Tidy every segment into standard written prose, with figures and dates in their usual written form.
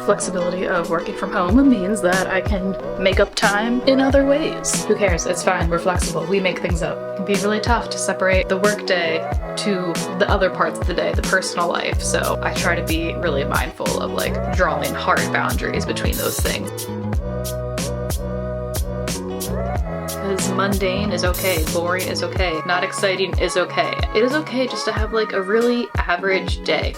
Flexibility of working from home means that I can make up time in other ways. Who cares? It's fine. We're flexible. We make things up. It can be really tough to separate the workday to the other parts of the day, the personal life. So I try to be really mindful of like drawing hard boundaries between those things. Because mundane is okay, boring is okay, not exciting is okay. It is okay just to have like a really average day.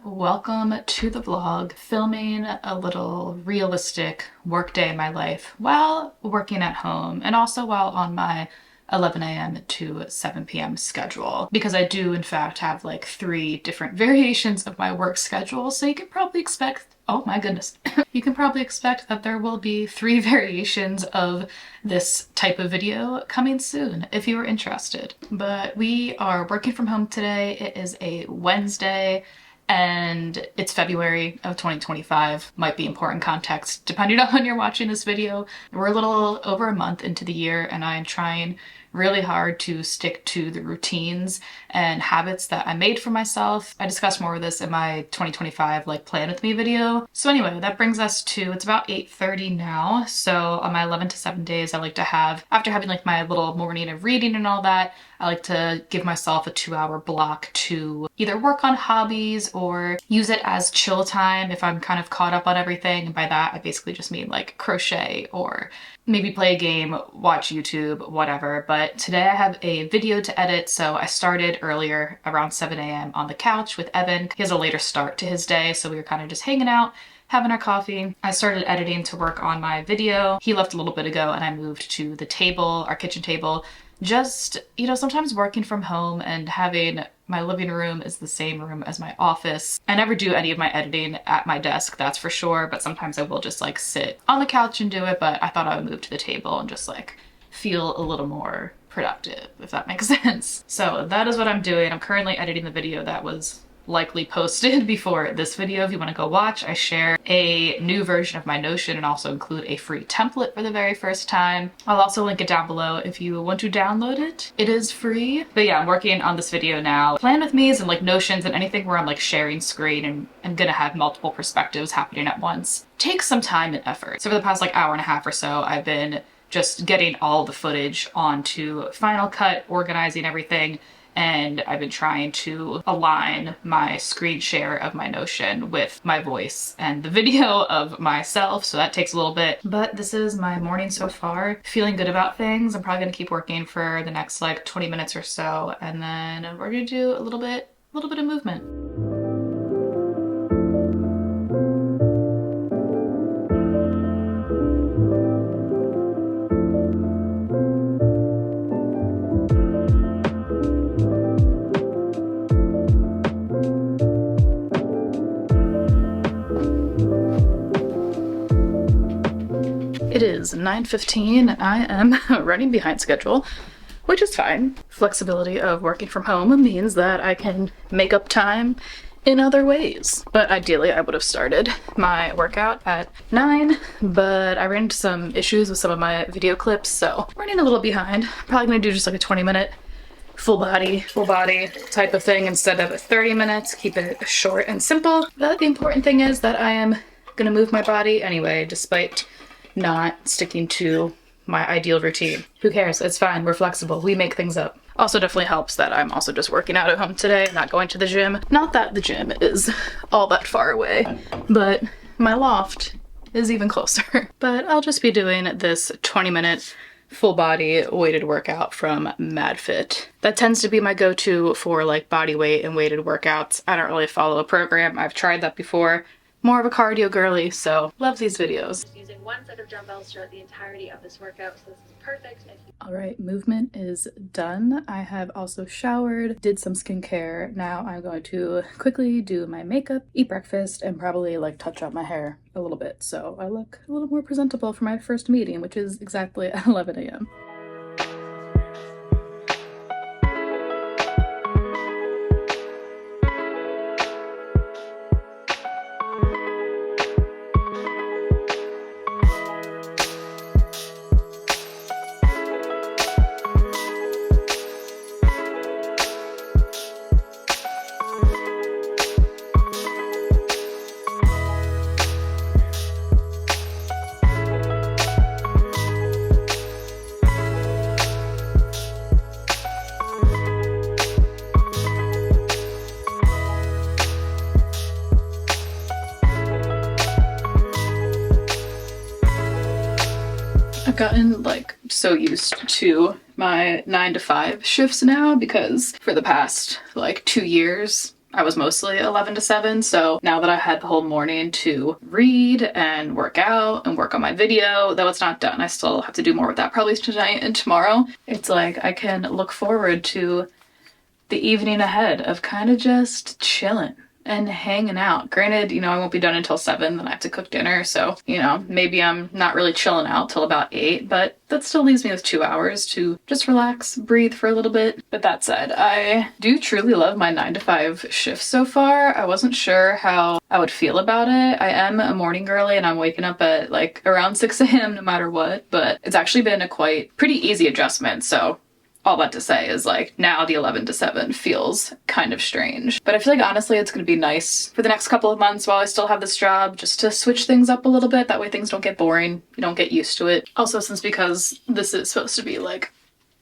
Welcome to the vlog, filming a little realistic workday in my life while working at home and also while on my 11 a.m. to 7 p.m. schedule, because I do in fact have like 3 different variations of my work schedule, so you can probably expect, oh my goodness, you can probably expect that there will be 3 variations of this type of video coming soon if you are interested. But we are working from home today. It is a Wednesday and it's February of 2025. Might be important context depending on when you're watching this video. We're a little over a month into the year and I'm trying really hard to stick to the routines and habits that I made for myself. I discussed more of this in my 2025 like plan with me video. So anyway, that brings us to, it's about 8:30 now. So on my 11 to 7 days, I like to have, after having like my little morning of reading and all that, I like to give myself a 2-hour block to either work on hobbies or use it as chill time if I'm kind of caught up on everything. And by that, I basically just mean like crochet or maybe play a game, watch YouTube, whatever. But today I have a video to edit, so I started earlier around 7 a.m. on the couch with Evan. He has a later start to his day, so we were kind of just hanging out, having our coffee. I started editing to work on my video. He left a little bit ago and I moved to the table, our kitchen table. Just, you know, sometimes working from home and having my living room is the same room as my office. I never do any of my editing at my desk, that's for sure, but sometimes I will just like sit on the couch and do it, but I thought I would move to the table and just like feel a little more productive, if that makes sense. So that is what I'm doing. I'm currently editing the video that was likely posted before this video. If you want to go watch, I share a new version of my Notion and also include a free template for the very first time. I'll also link it down below if you want to download it. It is free. But yeah, I'm working on this video now. Plan with me's and like Notions and anything where I'm like sharing screen and I'm gonna have multiple perspectives happening at once takes some time and effort. So for the past like hour and a half or so, I've been just getting all the footage onto Final Cut, organizing everything, and I've been trying to align my screen share of my Notion with my voice and the video of myself, so that takes a little bit. But this is my morning so far. Feeling good about things. I'm probably gonna keep working for the next like 20 minutes or so, and then we're gonna do a little bit of movement. It is 9:15 and I am running behind schedule, which is fine. Flexibility of working from home means that I can make up time in other ways. But ideally I would have started my workout at 9, but I ran into some issues with some of my video clips, so I'm running a little behind. I'm probably gonna do just like a 20-minute full body type of thing instead of 30 minutes, keep it short and simple. But the important thing is that I am gonna move my body anyway, despite not sticking to my ideal routine. Who cares? It's fine. We're flexible. We make things up. Also definitely helps that I'm also just working out at home today, not going to the gym. Not that the gym is all that far away, but my loft is even closer. But I'll just be doing this 20-minute full body weighted workout from MadFit. That tends to be my go-to for like body weight and weighted workouts. I don't really follow a program. I've tried that before. More of a cardio girly, so love these videos. Using one set of dumbbells throughout the entirety of this workout, so this is perfect. All right, movement is done. I have also showered, did some skincare. Now I'm going to quickly do my makeup, eat breakfast, and probably like touch up my hair a little bit so I look a little more presentable for my first meeting, which is exactly at 11 a.m. I've gotten like so used to my 9 to 5 shifts now because for the past like 2 years I was mostly 11 to 7. So now that I had the whole morning to read and work out and work on my video, though it's not done, I still have to do more with that probably tonight and tomorrow. It's like I can look forward to the evening ahead of kind of just chilling and hanging out. Granted, you know, I won't be done until 7, then I have to cook dinner, so, you know, maybe I'm not really chilling out till about 8, but that still leaves me with 2 hours to just relax, breathe for a little bit. But that said, I do truly love my 9 to 5 shifts so far. I wasn't sure how I would feel about it. I am a morning girly and I'm waking up at like around 6 a.m. no matter what, but it's actually been a pretty easy adjustment, so all that to say is like now the 11 to 7 feels kind of strange. But I feel like honestly it's gonna be nice for the next couple of months while I still have this job just to switch things up a little bit. That way things don't get boring, you don't get used to it. Also, because this is supposed to be like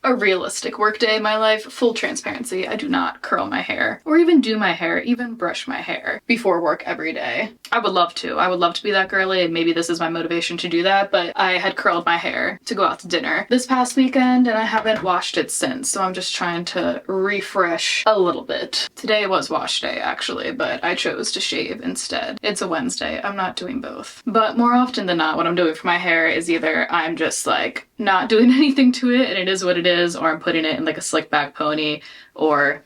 a realistic workday in my life, full transparency, I do not curl my hair or even do my hair, even brush my hair before work every day. I would love to. I would love to be that girly, and maybe this is my motivation to do that, but I had curled my hair to go out to dinner this past weekend and I haven't washed it since, so I'm just trying to refresh a little bit. Today was wash day actually, but I chose to shave instead. It's a Wednesday. I'm not doing both. But more often than not, what I'm doing for my hair is either I'm just like not doing anything to it and it is what it is, or I'm putting it in like a slick back pony or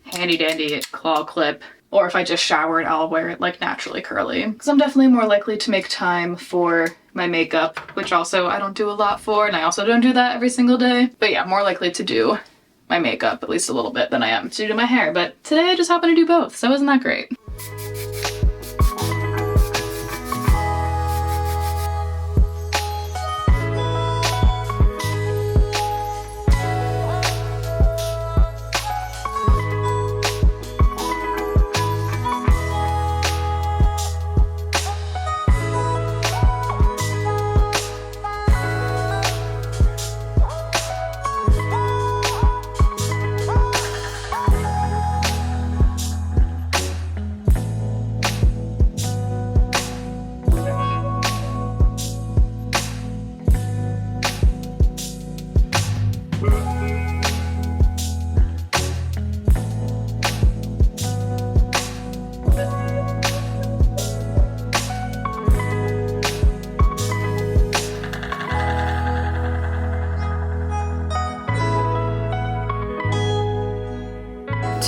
handy dandy claw clip, or if I just showered, I'll wear it like naturally curly. Because I'm definitely more likely to make time for my makeup, which also I don't do a lot for, and I also don't do that every single day. But yeah, more likely to do my makeup at least a little bit than I am to do my hair. But today I just happen to do both, so isn't that great?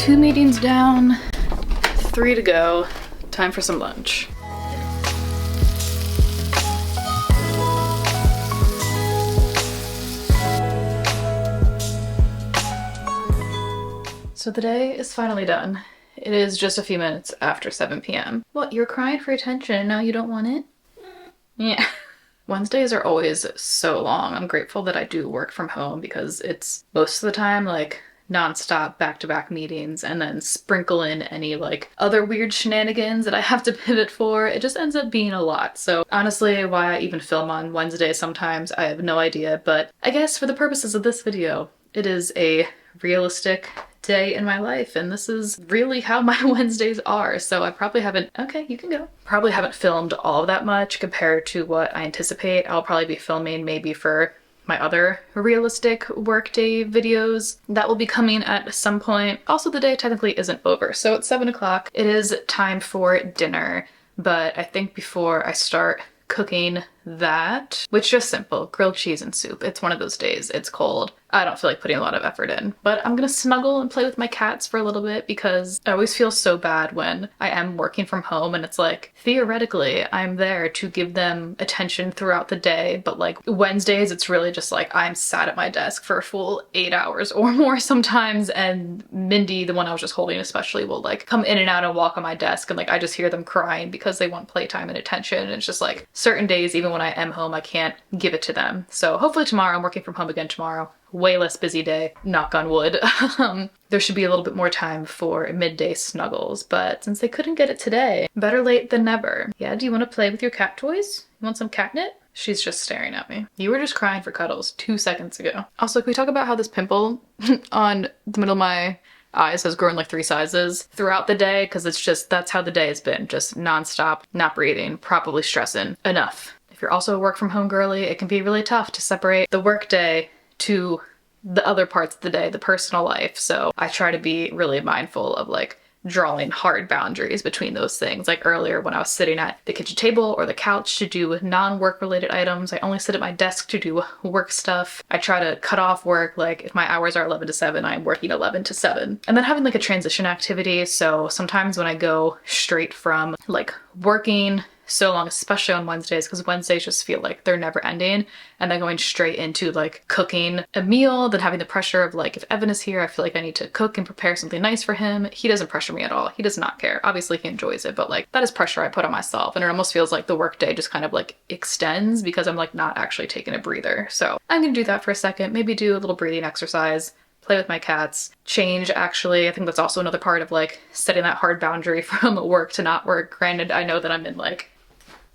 2 meetings down, 3 to go. Time for some lunch. So the day is finally done. It is just a few minutes after 7 p.m. What, you're crying for attention and now you don't want it? Yeah. Wednesdays are always so long. I'm grateful that I do work from home because it's most of the time like non-stop back-to-back meetings and then sprinkle in any like other weird shenanigans that I have to pivot for. It just ends up being a lot. So honestly, why I even film on Wednesdays sometimes, I have no idea. But I guess for the purposes of this video, it is a realistic day in my life, and this is really how my Wednesdays are. So I probably haven't, okay, you can go. Probably haven't filmed all that much compared to what I anticipate. I'll probably be filming maybe for my other realistic workday videos that will be coming at some point. Also, the day technically isn't over, so it's 7 o'clock. It is time for dinner, but I think before I start cooking that, which is just simple, grilled cheese and soup. It's one of those days, it's cold. I don't feel like putting a lot of effort in, but I'm gonna snuggle and play with my cats for a little bit because I always feel so bad when I am working from home and it's like, theoretically, I'm there to give them attention throughout the day, but like Wednesdays, it's really just like I'm sat at my desk for a full 8 hours or more sometimes, and Mindy, the one I was just holding especially, will like come in and out and walk on my desk, and like I just hear them crying because they want playtime and attention, and it's just like certain days, even when I am home, I can't give it to them. So hopefully tomorrow, I'm working from home again tomorrow. Way less busy day, knock on wood. There should be a little bit more time for midday snuggles, but since they couldn't get it today, better late than never. Yeah, do you want to play with your cat toys? You want some catnip? She's just staring at me. You were just crying for cuddles 2 seconds ago. Also, can we talk about how this pimple on the middle of my eyes has grown like 3 sizes throughout the day? Because it's just, that's how the day has been. Just nonstop, not breathing, probably stressing. Enough. If you're also a work from home girly, it can be really tough to separate the work day to the other parts of the day, the personal life. So I try to be really mindful of like drawing hard boundaries between those things. Like earlier when I was sitting at the kitchen table or the couch to do non-work related items, I only sit at my desk to do work stuff. I try to cut off work, like if my hours are 11 to 7, I'm working 11 to 7. And then having like a transition activity. So sometimes when I go straight from like working so long, especially on Wednesdays, because Wednesdays just feel like they're never ending, and then going straight into like cooking a meal, then having the pressure of like, if Evan is here, I feel like I need to cook and prepare something nice for him. He doesn't pressure me at all. He does not care. Obviously he enjoys it, but like that is pressure I put on myself, and it almost feels like the workday just kind of like extends because I'm like not actually taking a breather. So I'm gonna do that for a second, maybe do a little breathing exercise, play with my cats, change actually. I think that's also another part of like setting that hard boundary from work to not work. Granted, I know that I'm in like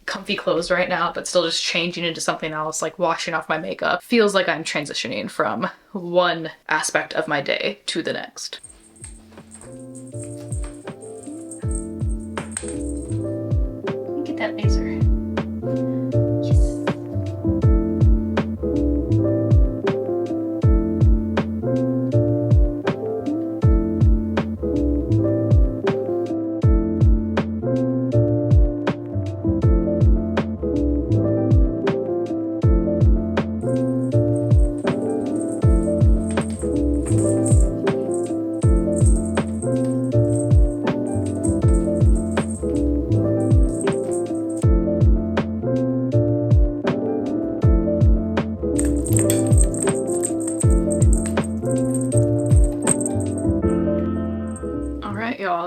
comfy clothes right now, but still just changing into something else, like washing off my makeup, feels like I'm transitioning from one aspect of my day to the next. Get that laser.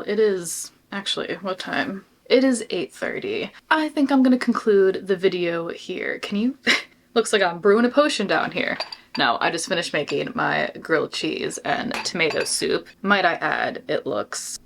It is actually, what time? It is 8:30. I think I'm gonna conclude the video here. Can you? Looks like I'm brewing a potion down here. No, I just finished making my grilled cheese and tomato soup. Might I add, it looks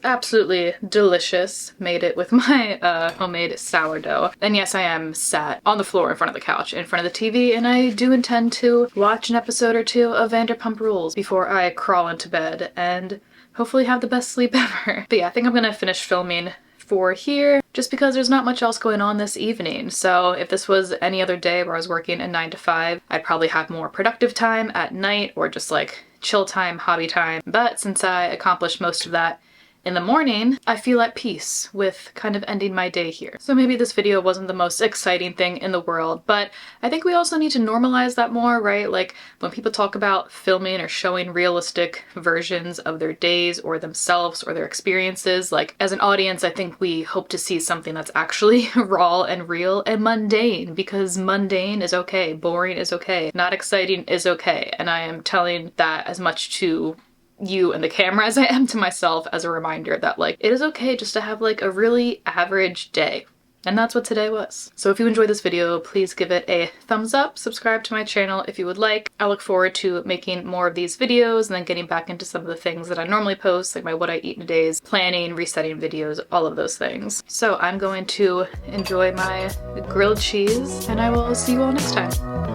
absolutely delicious. Made it with my homemade sourdough. And yes, I am sat on the floor in front of the couch, in front of the TV, and I do intend to watch an episode or two of Vanderpump Rules before I crawl into bed and hopefully have the best sleep ever. But yeah, I think I'm gonna finish filming for here just because there's not much else going on this evening. So if this was any other day where I was working a 9 to 5, I'd probably have more productive time at night or just like chill time, hobby time. But since I accomplished most of that in the morning, I feel at peace with kind of ending my day here. So maybe this video wasn't the most exciting thing in the world, but I think we also need to normalize that more, right? Like when people talk about filming or showing realistic versions of their days or themselves or their experiences, like as an audience, I think we hope to see something that's actually raw and real and mundane, because mundane is okay, boring is okay, not exciting is okay. And I am telling that as much to you and the camera as I am to myself, as a reminder that like it is okay just to have like a really average day. And that's what today was. So if you enjoyed this video, please give it a thumbs up, subscribe to my channel if you would like. I look forward to making more of these videos and then getting back into some of the things that I normally post, like my what I eat in a days, planning, resetting videos, all of those things. So I'm going to enjoy my grilled cheese and I will see you all next time.